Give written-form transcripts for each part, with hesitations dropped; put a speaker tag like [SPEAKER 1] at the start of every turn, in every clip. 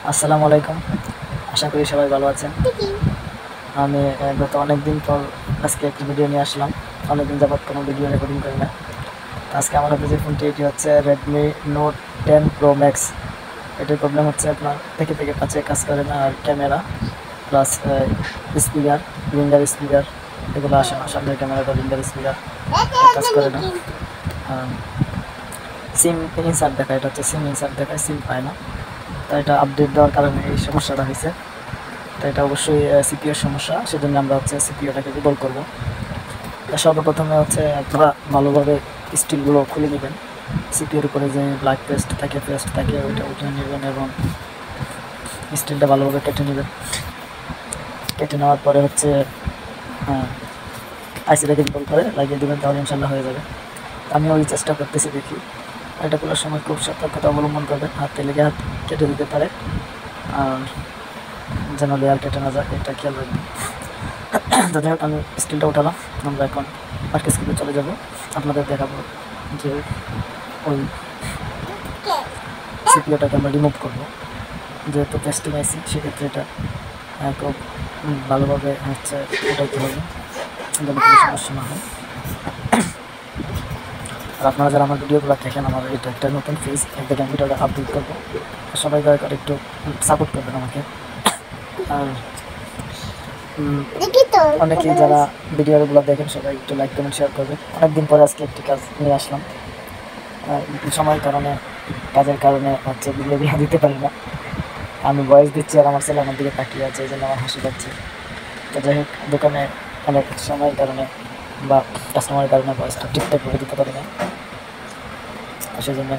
[SPEAKER 1] আসসালামু আলাইকুম। আশা করি সবাই ভালো আছেন। আমি গত অনেক দিন পর আজকে একটি ভিডিও নিয়ে আসলাম। অনেক দিন যাবৎ কোনো ভিডিও রেকর্ডিং করি না। আজকে আমার হাতে যে ফোনটি এটি হচ্ছে রেডমি নোট 10 প্রো ম্যাক্স। এটির প্রবলেম হচ্ছে আপনার থেকে কাছে কাজ করে না, আর camera plus speaker, ringer speaker এগুলো আসে না। সামনের ক্যামেরাটা রিঙ্গার স্পিকার কাজ করে না। সিম ইনসার্ট দেখায়, এটা হচ্ছে সিম ইনসার্ট দেখায়, সিম পায় না। তো এটা আপডেট দেওয়ার কারণে এই সমস্যাটা হয়েছে। তো এটা অবশ্যই সিপিওর সমস্যা, সেজন্য আমরা হচ্ছে সিপিওটাকে রিভলভ করবো। সর্বপ্রথমে হচ্ছে আপনারা ভালোভাবে স্টিলগুলো খুলে নেবেন। সিপিওর উপরে যে ব্ল্যাক পেস্ট থাকে ওইটা উঠে নেবেন এবং স্টিলটা ভালোভাবে কেটে নেবেন। কেটে নেওয়ার পরে হচ্ছে আইসিটাকে রিভলভ করে লাগিয়ে দেবেন, তাহলে ইনশাল্লাহ হয়ে যাবে। আমি ওই চেষ্টা করতেছি, দেখি। এটা খোলার সময় খুব সতর্কতা অবলম্বন করবেন, হাতে লেগে হাত কেটে দিতে পারে, আর যেন লেয়ার কেটে না যায় এটা খেয়াল রাখবেন। যাই হোক, আমি স্টিলটা উঠালাম। আমরা এখন পার্কে স্কিপে চলে যাব, আপনাদের দেখাবো যে ওই সিপিওটাকে আমরা রিমুভ করবো। যেহেতু টেস্টিং আইসি, সেক্ষেত্রে এটা খুব ভালোভাবে হচ্ছে উঠাইতে হবে, যেন কোনো সমস্যা না হয়। আর আপনারা যারা আমার ভিডিওগুলো দেখেন, আমার এটা একটা নতুন ফেজ, একদিকে আমি ভিডিওটা আপলোড করবো, সবাই দয়া করে একটু সাপোর্ট করবেন আমাকে। আর অনেকেই যারা ভিডিওগুলো দেখেন সবাই একটু লাইক কমেন্ট শেয়ার করবেন। অনেকদিন পরে আজকে একটি কাজ নিয়ে আসলাম। সময়ের কারণে, কাজের কারণে হচ্ছে ভিডিওগুলো দিতে পারি না। আমি ভয়েস দিচ্ছি আর আমার ছেলে আমার দিকে তাকিয়ে আছে, এই জন্য আমার হাসি পাচ্ছে। তো যাই হোক, দোকানে অনেক সময়ের কারণে বা কাস্টমারের কারণে ভয়েসটা ঠিকঠাক করে দিতে পারি না, সেই জন্য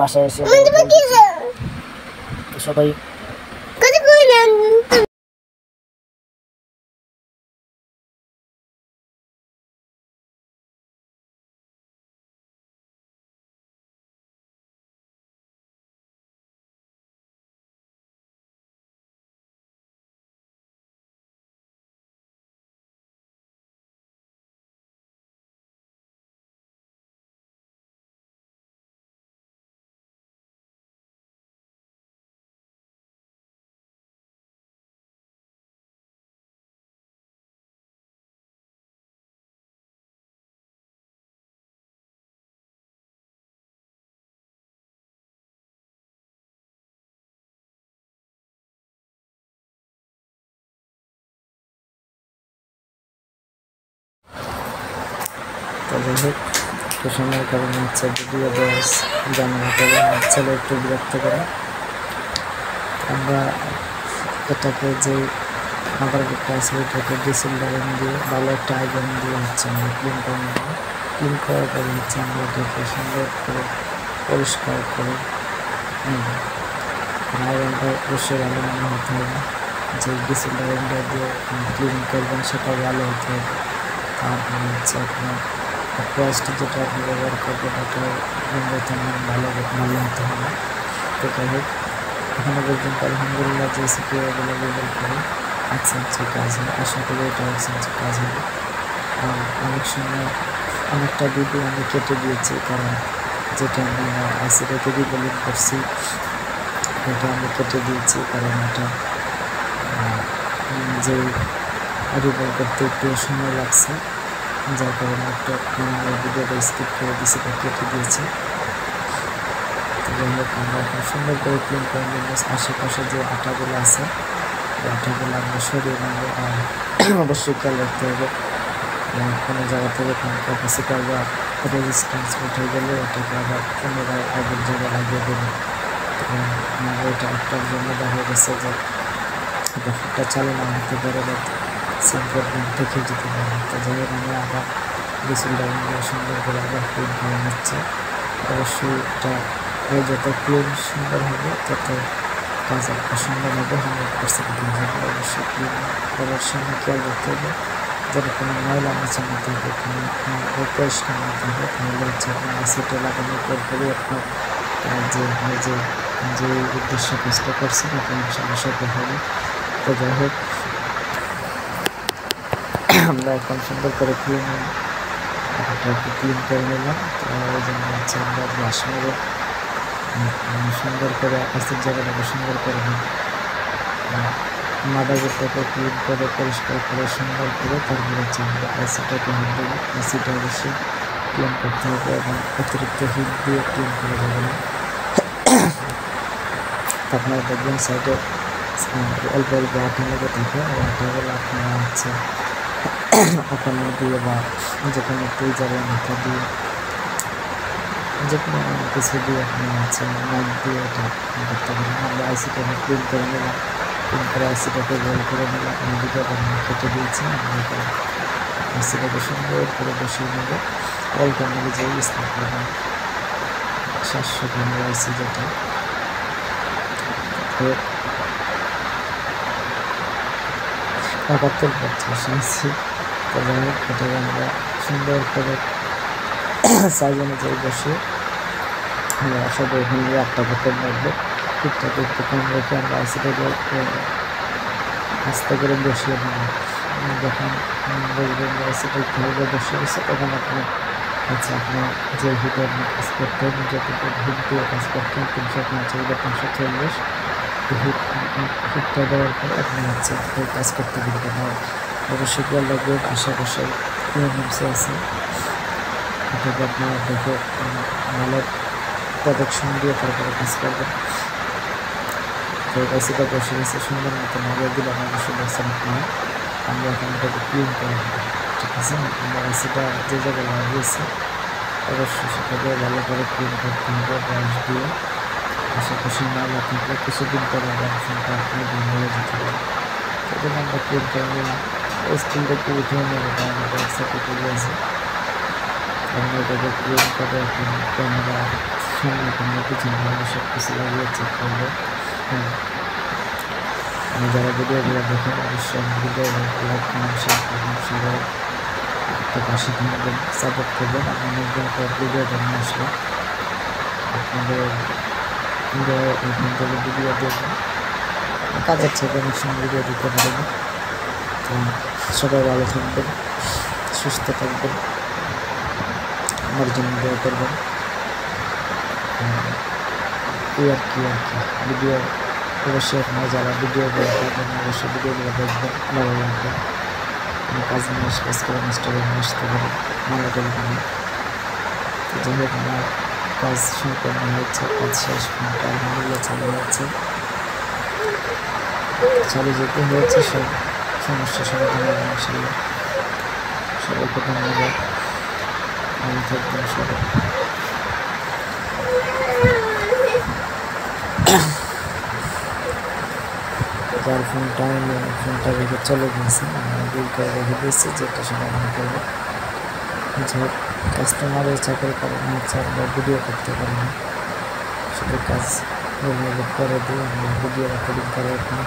[SPEAKER 1] বাসায় এসে সবাই একটু সময়ের কারণে হচ্ছে ভিডিও বয়স জানা ছেলে একটু বিরক্ত করে। আমরা এটাকে যে আবার আছে ওইটাকে ডিসেম্বরিং দিয়ে ভালো একটা আইকন দিয়ে হচ্ছে আমরা ক্লিন করে নেব। ক্লিন করার পরে হচ্ছে আমরা এটাকে সুন্দর করে পরিষ্কার করে নেব। আয়রনটা অবশ্যই ভালো মনে হতে হবে, যে ডিসেম্বরিংটা দিয়ে ক্লিন করবেন সেটা ভালো হতে হবে। তারপরে হচ্ছে আপনার পেস্ট যেটা আপনি ব্যবহার করবেন ওটা ভালো হতে হবে। তো যাই হোক, এখনো পর্যন্ত আলহামদুলিল্লাহ যে সিপিওগুলো ব্যবহার করে 1 সেন্সি কাজ হয়, আশা করি এটা 1 সেন্সি কাজ হবে। আর অনেক সময় অনেকটা ভিডিও আমি কেটে দিয়েছি, কারণ যেটা আমি আইসিটাকে রিবলিং করছি এটা আমি কেটে দিয়েছি, কারণ এটা যে রিবল করতে একটু সময় লাগছে, যার কারণে একটা ভিডিওটা স্কিপ করে দিয়েছি বা কেটে দিয়েছি। যাই হোক, আমরা এখন সুন্দর করে ক্লিন করে নেব। আশেপাশে যে আটাগুলো আছে ওই আটাগুলো আমরা সরিয়ে নেব। আর অবশ্যই খেয়াল রাখতে হবে কোনো জায়গা থেকে কোনো ক্যাপাসিটার বা রেজিস্ট্যান্স উঠে গেলে ওটাকে আবার পুনরায় আগের জায়গায় লাগিয়ে দেবে। ওইটা একটার জন্য দেখা গেছে যে ব্যাপারটা চালানো হতে পারে বা সেম প্রবলেম থেকে যেতে পারে। তো যাই হোক, আমরা আবার ডিসেম্বরিংগুলো সুন্দর করে আবার ক্লিন করে নিচ্ছে। অবশ্যই এটা যত ক্লিন সুন্দর হবে তত কাজ একটা সুন্দর হবে, 100% ক্লিন হবে। অবশ্যই ক্লিন করার সময় খেয়াল রাখতে হবে যেন কোনো ময়লা নিচে না থাকে, কোনো পরিষ্কার না থাকে, তাহলে হচ্ছে আপনার আইসিটা লাগানোর পরপরই আপনার যে উদ্দেশ্য কাজটা করছেন এটা ইনশাআল্লাহ সফল হবে। তো যাই হোক, আমরা এখন সুন্দর করে ক্লিন করে নিলাম। তো ওই জন্য হচ্ছে আমরা ব্রাশ নেব, সুন্দর করে কাজের জায়গাটাকে সুন্দর করে মাদারবোর্ডটাকে ক্লিন করে পরিষ্কার করে সুন্দর করে তারপরে হচ্ছে আমরা আইসিটাকে হিট দেবো। আইসিটা অবশ্যই ক্লিন করতে হবে এবং অতিরিক্ত হিট দিয়ে ক্লিন করে দেবে না। আপনারা দেখবেন সাইডে অল্প অল্প আঠা লেগে থাকে, আর আঠাগুলো আপনারা হচ্ছে ওখানে দিয়ে বা যে কোনো টুইজারের মাথা দিয়ে যে কোনো কিছু দিয়ে আপনি হচ্ছে নাইট দিয়ে এটা করতে পারেন। আমরা আইসিটাকে ক্লিন করে নিলাম, ক্লিন করে আইসিটাকে গোল করে নিলাম, নদীটা কেটে দিয়েছি। আমরা আইসিটাকে সুন্দর করে বসিয়ে নেব। অল্প আমাদের যে স্নাপ করবেন 700 গ্রামের আইসি, যেটা 71-50 আইসি। তো যাই হোক, এটাকে আমরা সুন্দর করে সাইজ অনুযায়ী বসিয়ে আমরা সব এখানে একটা বোতল রাখবো। ঠিকঠাক একটু কম রেখে আমরা আইসিটাকে আস্তে করে বসিয়ে নেব। যখন বলবেন আইসিটা একটুভাবে বসিয়ে গেছে, তখন আপনি হচ্ছে আপনার যে হিটে আপনি কাজ করতেন, যতটুকু হিট দিয়ে কাজ করতেন 350-540 হিটটা দেওয়ার পরে আপনি হচ্ছে কাজ করতে পারবেন। আর অবশ্যই খেয়াল রাখবেন আশেপাশে ইএমসি আছে, এটাকে আপনারা দেখে ভালো প্রোটেকশন দিয়ে তারপরে কাজ করবেন। তো এসিটা বসে গেছে, সুন্দর মতো লাগিয়ে দিলে অবশ্যই বলছেন আপনারা। আমরা এখন এটাকে ক্লিন করে দেবো, ঠিক আছে? আমরা এসিটা যে জায়গায় লাগিয়েছি অবশ্যই সেটাকে ভালো করে ক্লিন করতে হবে ব্রাশ দিয়ে। আশেপাশে ময়লা থাকলে কিছুদিন পরে আবার ফোনটা আপনি বন্ধ হয়ে যেতে পারে। সেটা আমরা ক্লিন করে নিলাম। স্কুলটাকে উঠিয়ে নেবো, কারণ এটা একসাথে চলে আছে। আমরা এটাকে ক্লিন করে এখন ক্যামেরা সামনে ক্যামেরা পিছনে সব কিছু লাগিয়ে চেক করবো। হ্যাঁ, যারা ভিডিওগুলো দেখেন অবশ্যই ভিডিওগুলো লাইক করুন, শেয়ার করুন, সবাই একটা পাশে থাকবেন, সাপোর্ট করবেন। আমি অনেকদিন পর ভিডিওটা নিয়ে আসলাম, আপনাদের এখান থেকে ভিডিও দেখবেন, কাজের থেকে অনেক সময় ভিডিও দিতে পারবেন। তো সবাই ভালো থাকবেন, সুস্থ থাকবেন, আমার জন্য দোয়া করবেন। আর কি ভিডিও অবশ্যই আপনারা যারা ভিডিওগুলো দেখবেন অবশ্যই ভিডিওগুলো দেখবেন, ভালো লাগবে। কাজ নিয়ে কাজ করে নষ্ট করে নিয়ে আসতে পারি, ভালো করে পারি। যাই হোক, আমার কাজ সম্পন্ন হয়েছে, কাজ শেষ, ফোনটা আলহামদুলিল্লাহ চালু হয়েছে, চালু যেতে হয়েছে। সব সমস্যা সমাধান হবে ইনশাআল্লাহ। সবাইকে ধন্যবাদ, ভালো থাকবেন সবাই। যার ফোনটা রেখে চলে গিয়েছে, আমি ডিল করে রেখে দিয়েছি, যেটা সমাধান করবো। যে কাস্টমারের চাকরি করানো হচ্ছে, আমরা ভিডিও করতে পারি না, শুধু কাজ করে দিয়ে আমরা ভিডিও রেকর্ডিং করে এখানে